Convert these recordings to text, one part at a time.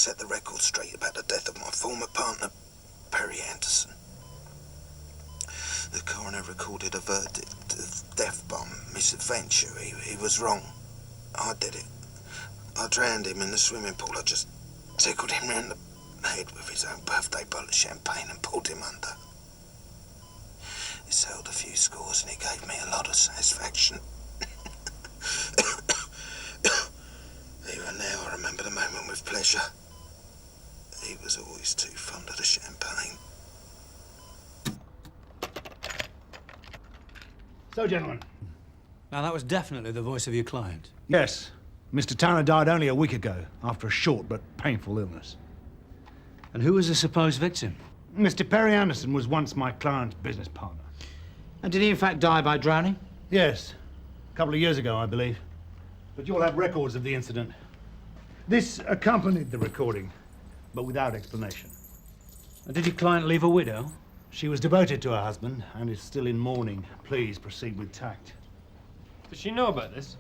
set the record straight about the death of my former partner, Perry Anderson. The coroner recorded a verdict of death by misadventure. He was wrong. I did it. I drowned him in the swimming pool. I just tickled him round the head with his own birthday bottle of champagne and pulled him under. He settled a few scores and he gave me a lot of satisfaction. Even now I remember the moment with pleasure. He was always too fond of the champagne. So, gentlemen. Now, that was definitely the voice of your client. Yes. Mr. Tanner died only a week ago after a short but painful illness. And who was the supposed victim? Mr. Perry Anderson was once my client's business partner. And did he in fact die by drowning? Yes. A couple of years ago, I believe. But you'll have records of the incident. This accompanied the recording, but without explanation. And did your client leave a widow? She was devoted to her husband and is still in mourning. Please proceed with tact. Does she know about this?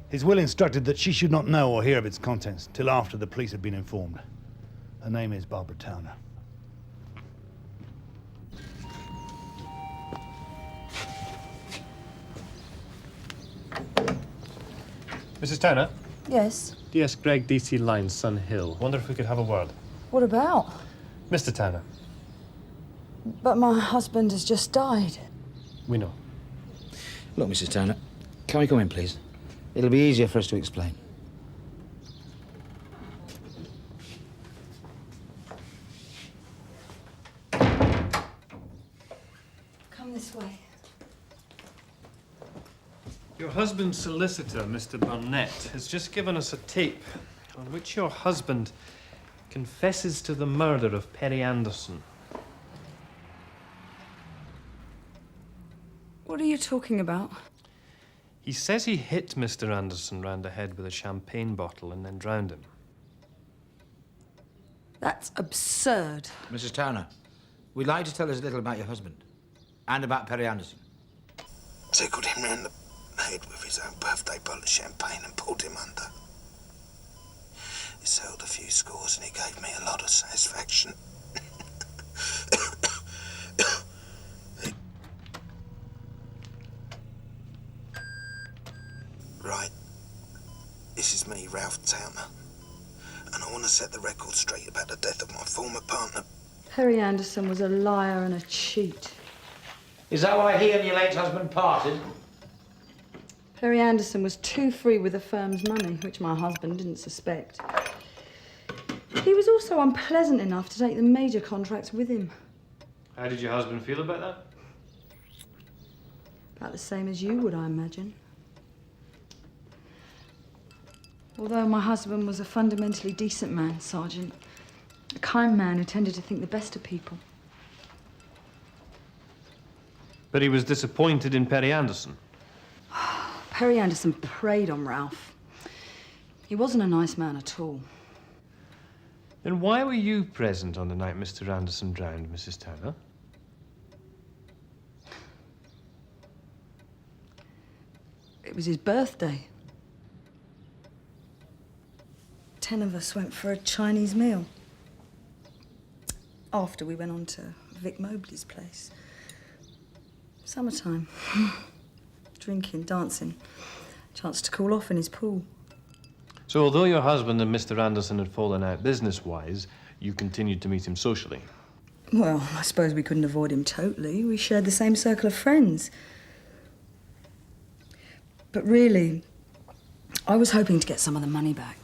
His will instructed that she should not know or hear of its contents till after the police had been informed. Her name is Barbara Towner. Mrs. Tanner? Yes. DS Greg, DC Line, Sun Hill. Wonder if we could have a word. What about? Mr. Tanner. But my husband has just died. We know. Look, Mrs. Tanner, can we come in, please? It'll be easier for us to explain. Come this way. Your husband's solicitor, Mr. Burnett, has just given us a tape on which your husband confesses to the murder of Perry Anderson. What are you talking about? He says he hit Mr. Anderson round the head with a champagne bottle and then drowned him. That's absurd. Mrs. Towner, we'd like to tell us a little about your husband and about Perry Anderson. Tickled him round the head with his own birthday bottle of champagne and pulled him under. He settled a few scores and he gave me a lot of satisfaction. Right. This is me, Ralph Towner. And I want to set the record straight about the death of my former partner. Perry Anderson was a liar and a cheat. Is that why he and your late husband parted? Perry Anderson was too free with the firm's money, which my husband didn't suspect. He was also unpleasant enough to take the major contracts with him. How did your husband feel about that? About the same as you would, I imagine. Although my husband was a fundamentally decent man, Sergeant. A kind man who tended to think the best of people. But he was disappointed in Perry Anderson. Perry Anderson preyed on Ralph. He wasn't a nice man at all. Then why were you present on the night Mr. Anderson drowned, Mrs. Tanner? It was his birthday. 10 of us went for a Chinese meal. After we went on to Vic Mobley's place. Summertime. Drinking, dancing. Chance to cool off in his pool. So although your husband and Mr. Anderson had fallen out business-wise, you continued to meet him socially? Well, I suppose we couldn't avoid him totally. We shared the same circle of friends. But really, I was hoping to get some of the money back.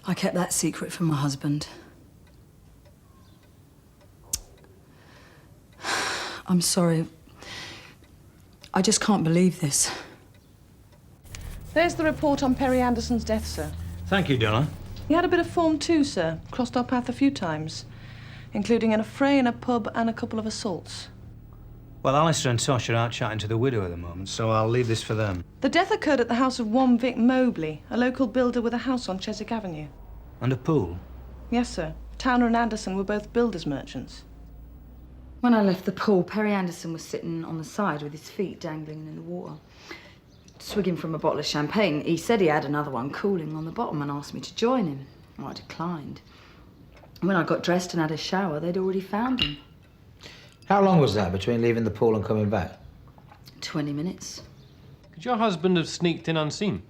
I kept that secret from my husband. I'm sorry. I just can't believe this. There's the report on Perry Anderson's death, sir. Thank you, Donna. He had a bit of form too, sir. Crossed our path a few times, including an affray in a pub and a couple of assaults. Well, Alistair and Tosh are out chatting to the widow at the moment, so I'll leave this for them. The death occurred at the house of one Vic Mobley, a local builder with a house on Cheswick Avenue. And a pool? Yes, sir. Towner and Anderson were both builders' merchants. When I left the pool, Perry Anderson was sitting on the side with his feet dangling in the water, swigging from a bottle of champagne. He said he had another one cooling on the bottom and asked me to join him. Well, I declined. When I got dressed and had a shower, they'd already found him. How long was that between leaving the pool and coming back? 20 minutes. Could your husband have sneaked in unseen?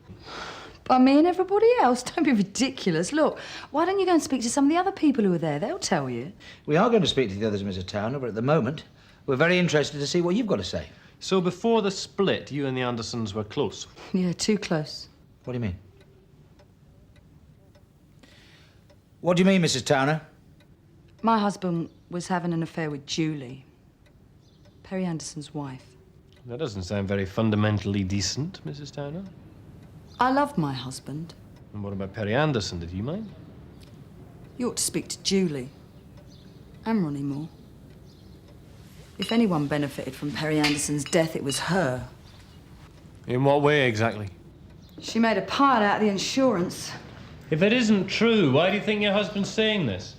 By me and everybody else? Don't be ridiculous. Look, why don't you go and speak to some of the other people who were there? They'll tell you. We are going to speak to the others, Mrs. Towner, but at the moment, we're very interested to see what you've got to say. So before the split, you and the Andersons were close? Yeah, too close. What do you mean? What do you mean, Mrs. Towner? My husband was having an affair with Julie, Perry Anderson's wife. That doesn't sound very fundamentally decent, Mrs. Towner. I loved my husband. And what about Perry Anderson? Did he mind? You ought to speak to Julie and Ronnie Moore. If anyone benefited from Perry Anderson's death, it was her. In what way, exactly? She made a pile out of the insurance. If it isn't true, why do you think your husband's saying this?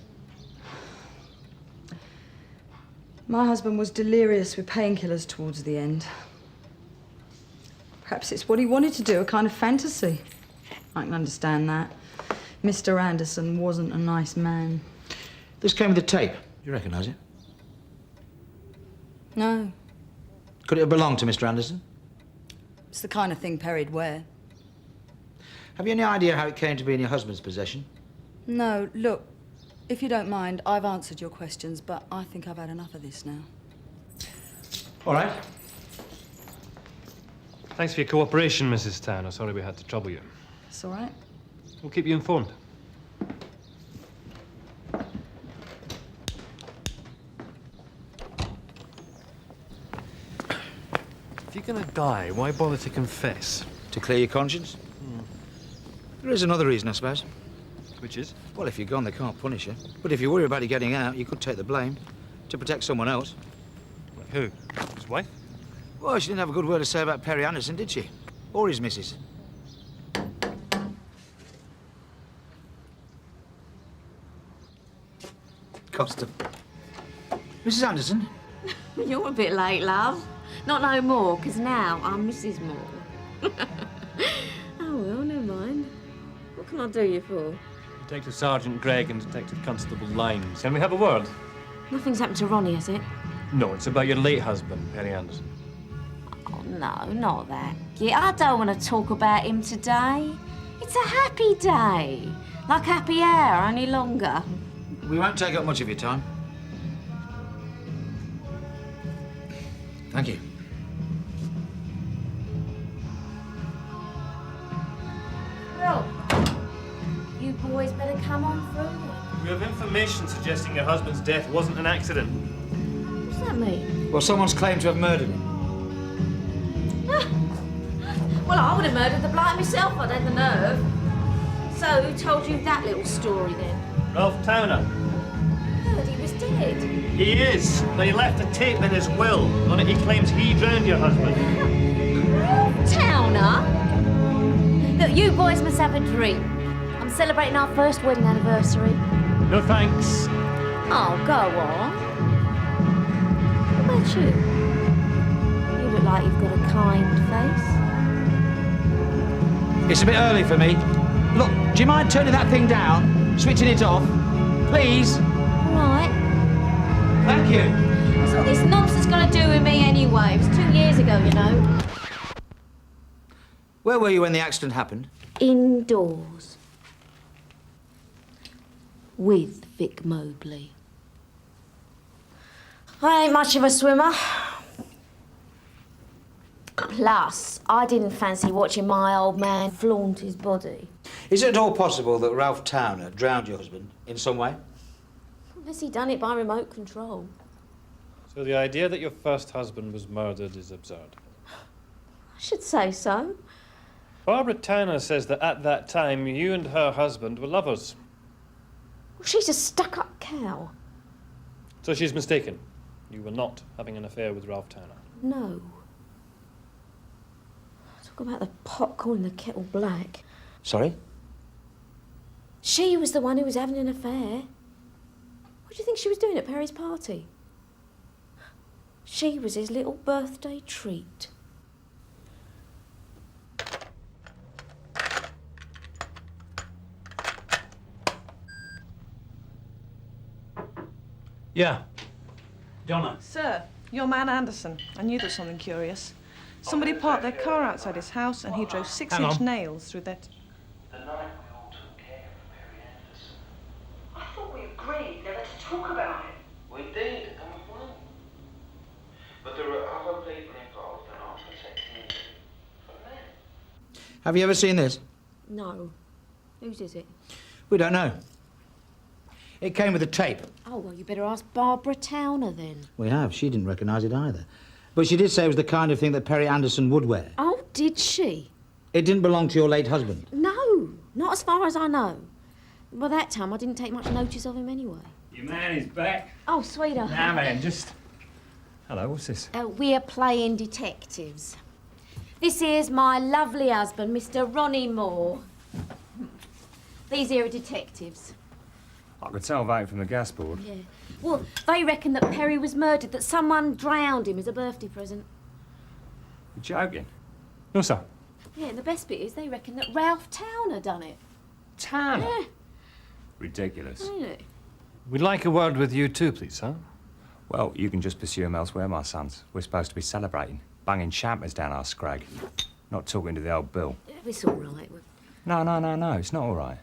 My husband was delirious with painkillers towards the end. Perhaps it's what he wanted to do, a kind of fantasy. I can understand that. Mr. Anderson wasn't a nice man. This came with the tape. Do you recognise it? No. Could it have belonged to Mr. Anderson? It's the kind of thing Perry'd wear. Have you any idea how it came to be in your husband's possession? No, look, if you don't mind, I've answered your questions, but I think I've had enough of this now. All right. Thanks for your cooperation, Mrs. Towner. Sorry we had to trouble you. It's all right. We'll keep you informed. If you're gonna die, why bother to confess? To clear your conscience? There is another reason, I suppose. Which is? Well, if you're gone, they can't punish you. But if you worry about you getting out, you could take the blame to protect someone else. Like who? His wife? Well, she didn't have a good word to say about Perry Anderson, did she? Or his missus. Costa. Mrs. Anderson? You're a bit late, love. Not no more, 'cause now I'm Mrs. Moore. Oh, well, never mind. What can I do you for? Detective Sergeant Gregg and Detective Constable Lyons. Can we have a word? Nothing's happened to Ronnie, has it? No, it's about your late husband, Perry Anderson. Oh, no, not that. Yeah, I don't want to talk about him today. It's a happy day. Like happy hour, only longer. We won't take up much of your time. Thank you. Well, you boys better come on through. We have information suggesting your husband's death wasn't an accident. What's that mean? Well, someone's claimed to have murdered him. Well, I would have murdered the blight myself. I'd had the nerve. So, who told you that little story then? Ralph Towner. Heard he was dead. He is, but he left a tape in his will. On it he claims he drowned your husband. Towner? Look, you boys must have a drink. I'm celebrating our first wedding anniversary. No thanks. Oh, go on. What about you? You look like you've got a kind face. It's a bit early for me. Look, do you mind turning that thing down? Switching it off? Please? All right. Thank you. What's all this nonsense got to do with me anyway? It was 2 years ago, you know. Where were you when the accident happened? Indoors. With Vic Mobley. I ain't much of a swimmer. Plus, I didn't fancy watching my old man flaunt his body. Is it at all possible that Ralph Towner drowned your husband in some way? Unless he done it by remote control. So the idea that your first husband was murdered is absurd. I should say so. Barbara Towner says that at that time you and her husband were lovers. Well, she's a stuck-up cow. So she's mistaken. You were not having an affair with Ralph Towner. No. Talk about the pot calling the kettle black. Sorry? She was the one who was having an affair. What do you think she was doing at Perry's party? She was his little birthday treat. Yeah. Donna. Sir, your man Anderson. I knew there was something curious. Somebody parked their car outside his house and he drove 6-inch nails through that. The night we all took care of Perry Anderson. I thought we agreed never to talk about it. We did, and we won. But there are other people involved, and I'm protecting you from them. Have you ever seen this? No. Whose is it? We don't know. It came with a tape. Oh, well, you better ask Barbara Towner then. We have. She didn't recognise it either. But she did say it was the kind of thing that Perry Anderson would wear. Oh, did she? It didn't belong to your late husband. No, not as far as I know. By that time, I didn't take much notice of him anyway. Your man is back. Oh, sweetheart. Nah, man, just... Hello, what's this? We're playing detectives. This here's my lovely husband, Mr. Ronnie Moore. These here are detectives. I could tell that from the gas board. Yeah. Well, they reckon that Perry was murdered, that someone drowned him as a birthday present. You're joking? No, sir. Yeah, and the best bit is they reckon that Ralph Towner done it. Towner? Yeah, Ridiculous. really. We'd like a word with you too, please, sir. Well, you can just pursue him elsewhere, my sons. We're supposed to be celebrating, banging champers down our scrag, not talking to the old Bill. It's all right. No, it's not all right.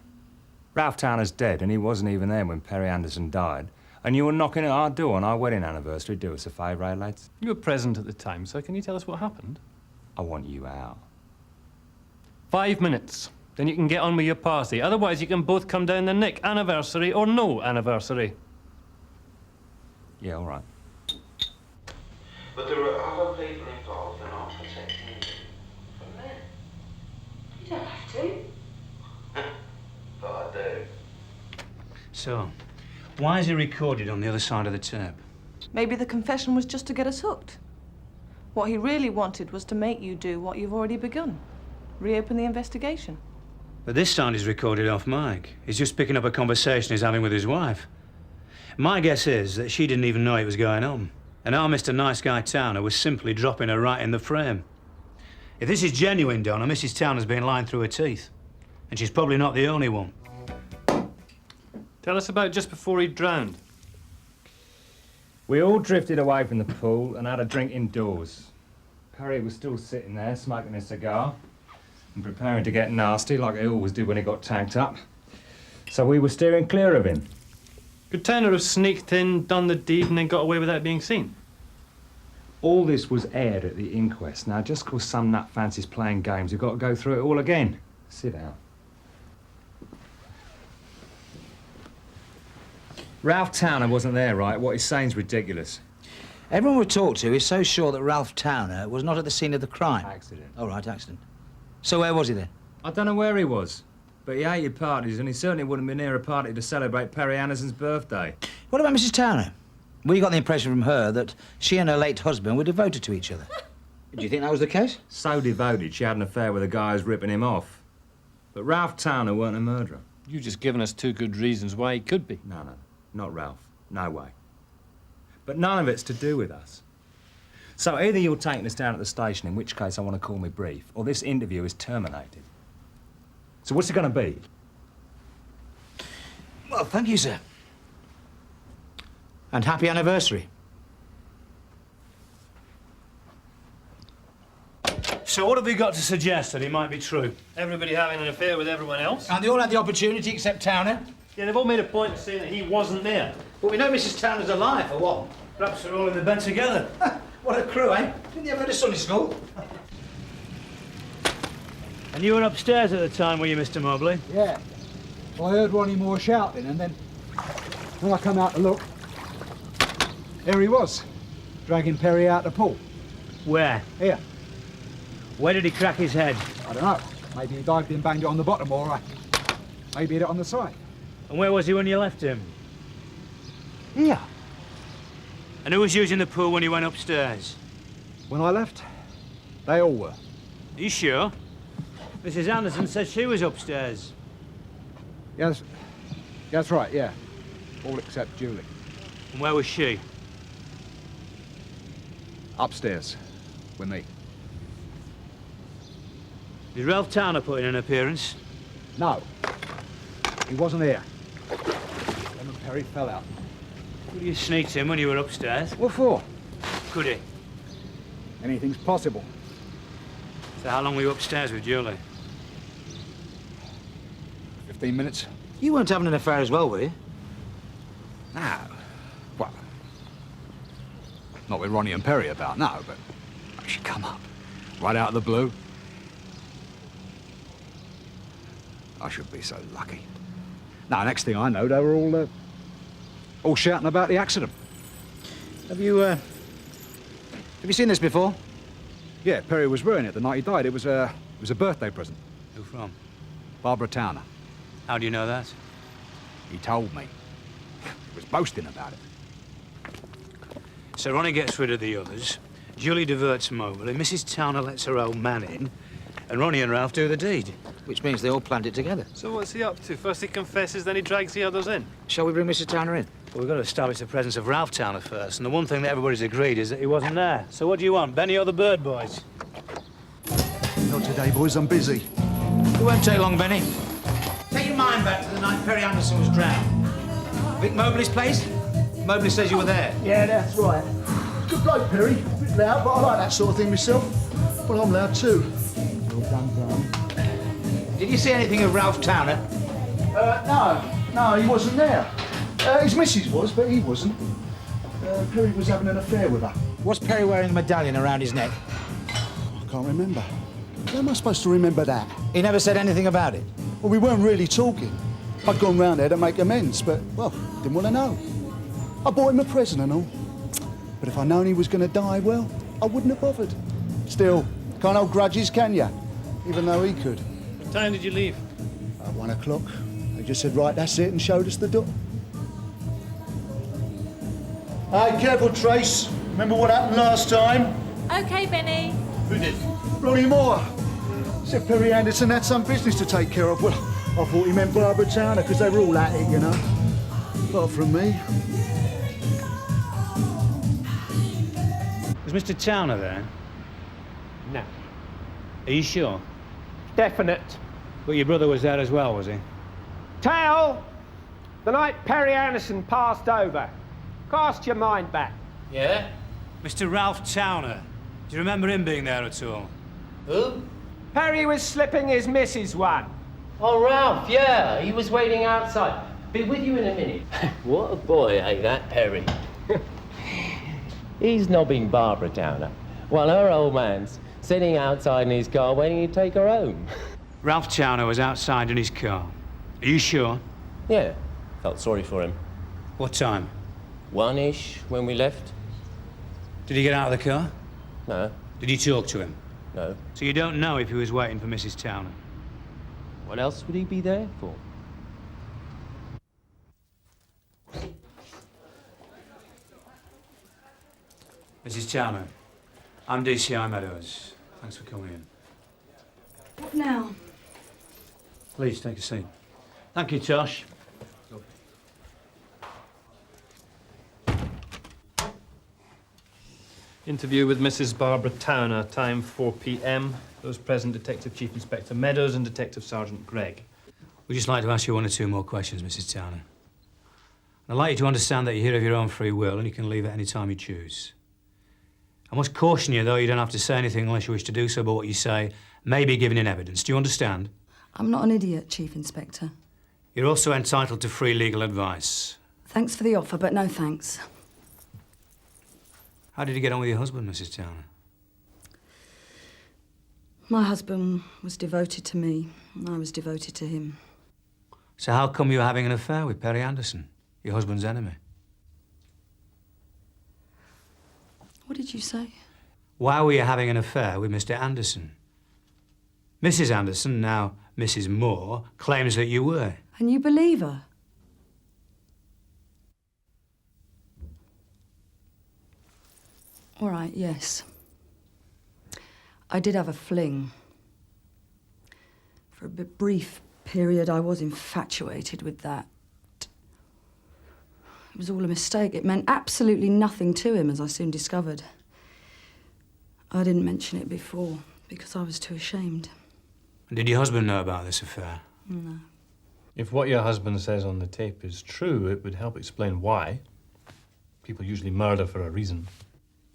Ralph Towner's dead, and he wasn't even there when Perry Anderson died. And you were knocking at our door on our wedding anniversary. Do us a favour, eh, lads? You were present at the time, so can you tell us what happened? I want you out. 5 minutes. Then you can get on with your party. Otherwise, you can both come down the nick, anniversary or no anniversary. Yeah, all right. But there are other people involved, and I'm protecting you from them. You don't have to. But I do. So, why is he recorded on the other side of the tape? Maybe the confession was just to get us hooked. What he really wanted was to make you do what you've already begun. Reopen the investigation. But this sound is recorded off mic. He's just picking up a conversation he's having with his wife. My guess is that she didn't even know it was going on. And our Mr. Nice Guy Towner was simply dropping her right in the frame. If this is genuine, Donna, Mrs. Towner's been lying through her teeth. And she's probably not the only one. Tell us about just before he drowned. We all drifted away from the pool and had a drink indoors. Perry was still sitting there, smoking a cigar and preparing to get nasty, like he always did when he got tanked up. So we were steering clear of him. Could Towner have sneaked in, done the deed, and then got away without being seen? All this was aired at the inquest. Now, just 'cause some nut fancies playing games, we've got to go through it all again. Sit down. Ralph Towner wasn't there, right? What he's saying's ridiculous. Everyone we talked to is so sure that Ralph Towner was not at the scene of the crime. Accident. All right, accident. So where was he then? I don't know where he was, but he hated parties, and he certainly wouldn't have been near a party to celebrate Perry Anderson's birthday. What about Mrs. Towner? We got the impression from her that she and her late husband were devoted to each other. Do you think that was the case? So devoted, she had an affair with a guy who's ripping him off. But Ralph Towner weren't a murderer. You've just given us 2 good reasons why he could be. No, not Ralph. No way. But none of it's to do with us. So either you're taking us down at the station, in which case I want to call me brief, or this interview is terminated. So what's it going to be? Well, thank you, sir. And happy anniversary. So what have we got to suggest that it might be true? Everybody having an affair with everyone else? And they all had the opportunity except Towner. Yeah, they've all made a point of saying that he wasn't there. But we know Mrs. Towner's alive, for one. Perhaps they're all in the bed together. What a crew, eh? Didn't you ever go to Sunday school? And you were upstairs at the time, were you, Mr. Mobley? Yeah. I heard Ronnie Moore shouting, and then when I come out to look, there he was, dragging Perry out the pool. Where? Here. Where did he crack his head? I don't know. Maybe he dived and banged it on the bottom, or maybe hit it on the side. And where was he when you left him? Here. And who was using the pool when he went upstairs? When I left, they all were. Are you sure? Mrs. Anderson said she was upstairs. Yes, that's right, yeah. All except Julie. And where was she? Upstairs, with me. Did Ralph Towner put in an appearance? No, he wasn't here. Him and Perry fell out. Could you sneaked in when you were upstairs? What for? Could he? Anything's possible. So how long were you upstairs with Julie? 15 minutes. You weren't having an affair as well, were you? No. Well, not with Ronnie and Perry about, no, but she come up. Right out of the blue. I should be so lucky. Now, next thing I know, they were all shouting about the accident. Have you seen this before? Yeah, Perry was wearing it the night he died. It was a birthday present. Who from? Barbara Towner. How do you know that? He told me. He was boasting about it. So Ronnie gets rid of the others, Julie diverts Mobley, Mrs. Towner lets her old man in, and Ronnie and Ralph do the deed. Which means they all planned it together. So what's he up to? First he confesses, then he drags the others in. Shall we bring Mrs. Towner in? Well, we've got to establish the presence of Ralph Towner first, and the one thing that everybody's agreed is that he wasn't there. So what do you want, Benny or the Bird Boys? Not today, boys, I'm busy. It won't take long, Benny. Take your mind back to the night Perry Anderson was drowned. Vic Mobley's place? Mobley says you were there. Yeah, that's right. Good bloke, Perry. A bit loud, but I like that sort of thing myself. Well, I'm loud too. Well done, Graham. Did you see anything of Ralph Towner? No, he wasn't there. His missus was, but he wasn't. Perry was having an affair with her. Was Perry wearing a medallion around his neck? I can't remember. How am I supposed to remember that? He never said anything about it? Well, we weren't really talking. I'd gone round there to make amends, but, well, didn't want to know. I bought him a present and all. But if I'd known he was going to die, well, I wouldn't have bothered. Still, can't hold grudges, can you? Even though he could. What time did you leave? At 1 o'clock. They just said, right, that's it, and showed us the door. Hey, careful, Trace. Remember what happened last time? OK, Benny. Who did? Ronnie Moore. Said Perry Anderson had some business to take care of. Well, I thought he meant Barbara Towner, because they were all at it, you know. Apart from me. Was Mr. Towner there? No. Are you sure? Definite. But your brother was there as well, was he? Tell! The night Perry Anderson passed over. Cast your mind back. Yeah? Mr. Ralph Towner. Do you remember him being there at all? Who? Perry was slipping his missus one. Oh, Ralph, yeah. He was waiting outside. Be with you in a minute. What a boy, ain't that, Perry? He's nobbing Barbara Towner, while her old man's sitting outside in his car waiting to take her home. Ralph Towner was outside in his car. Are you sure? Yeah. Felt sorry for him. What time? 1-ish when we left. Did he get out of the car? No. Did you talk to him? No. So you don't know if he was waiting for Mrs. Towner? What else would he be there for? Mrs. Towner, I'm DCI Meadows. Thanks for coming in. What now? Please, take a seat. Thank you, Tosh. Interview with Mrs. Barbara Towner, time 4 p.m. Those present, Detective Chief Inspector Meadows and Detective Sergeant Gregg. We'd just like to ask you one or two more questions, Mrs. Towner. I'd like you to understand that you're here of your own free will and you can leave at any time you choose. I must caution you, though, you don't have to say anything unless you wish to do so, but what you say may be given in evidence. Do you understand? I'm not an idiot, Chief Inspector. You're also entitled to free legal advice. Thanks for the offer, but no thanks. How did you get on with your husband, Mrs. Towner? My husband was devoted to me, and I was devoted to him. So how come you were having an affair with Perry Anderson, your husband's enemy? What did you say? Why were you having an affair with Mr. Anderson? Mrs. Anderson, now Mrs. Moore, claims that you were. And you believe her? All right, yes. I did have a fling. For a brief period, I was infatuated with that. It was all a mistake. It meant absolutely nothing to him, as I soon discovered. I didn't mention it before, because I was too ashamed. Did your husband know about this affair? No. If what your husband says on the tape is true, it would help explain why. People usually murder for a reason.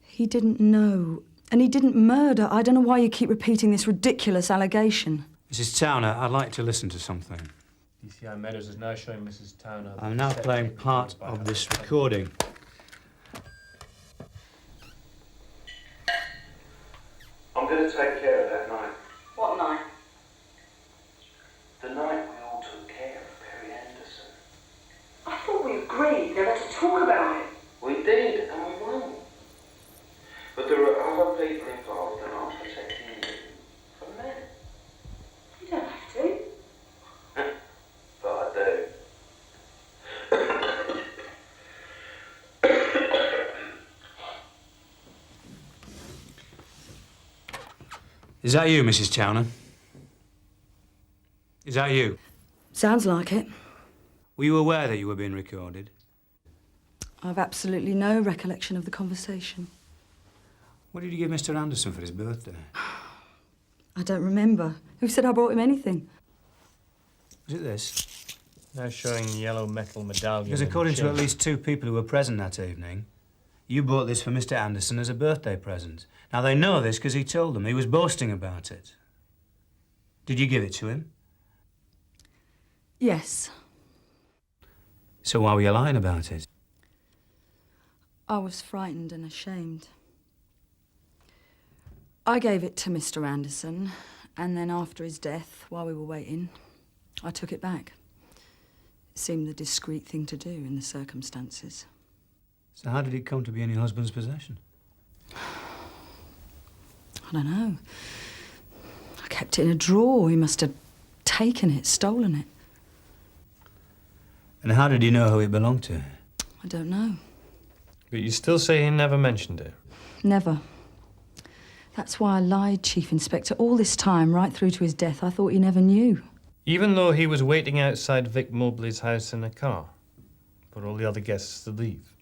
He didn't know. And he didn't murder. I don't know why you keep repeating this ridiculous allegation. Mrs. Towner, I'd like to listen to something. DCI Meadows is now showing Mrs. Towner... I'm now playing part of this recording. I'm going to take care of that night. What night? The night we all took care of Perry Anderson. I thought we agreed never to talk about it. We did, and we won. But there are other people involved, and I'm protecting you from them. You don't have to. But I do. Is that you, Mrs. Towner? Is that you? Sounds like it. Were you aware that you were being recorded? I've absolutely no recollection of the conversation. What did you give Mr. Anderson for his birthday? I don't remember. Who said I brought him anything? Was it this? Now showing the yellow metal medallion. Because according to at least 2 people who were present that evening, you bought this for Mr. Anderson as a birthday present. Now, they know this because he told them. He was boasting about it. Did you give it to him? Yes. So why were you lying about it? I was frightened and ashamed. I gave it to Mr. Anderson, and then after his death, while we were waiting, I took it back. It seemed the discreet thing to do in the circumstances. So how did it come to be in your husband's possession? I don't know. I kept it in a drawer. He must have taken it, stolen it. And how did you know who it belonged to? I don't know. But you still say he never mentioned it? Never. That's why I lied, Chief Inspector. All this time, right through to his death, I thought he never knew. Even though he was waiting outside Vic Mobley's house in a car for all the other guests to leave?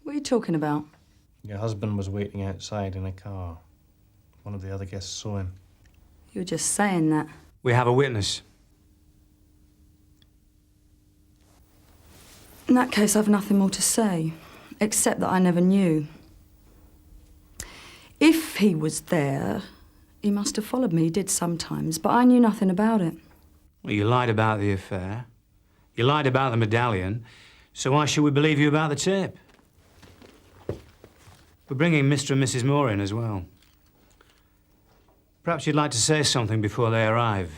What are you talking about? Your husband was waiting outside in a car. One of the other guests saw him. You were just saying that. We have a witness. In that case, I've nothing more to say, except that I never knew. If he was there, he must have followed me. He did sometimes, but I knew nothing about it. Well, you lied about the affair. You lied about the medallion. So why should we believe you about the tape? We're bringing Mr. and Mrs. Moore in as well. Perhaps you'd like to say something before they arrive.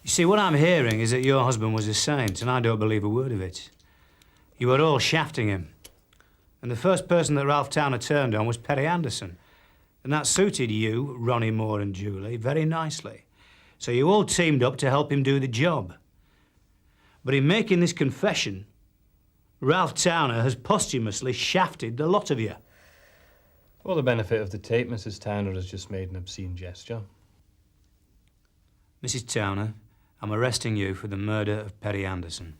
You see, what I'm hearing is that your husband was a saint, and I don't believe a word of it. You were all shafting him. And the first person that Ralph Towner turned on was Perry Anderson. And that suited you, Ronnie Moore and Julie, very nicely. So you all teamed up to help him do the job. But in making this confession, Ralph Towner has posthumously shafted the lot of you. For the benefit of the tape, Mrs. Towner has just made an obscene gesture. Mrs. Towner, I'm arresting you for the murder of Perry Anderson.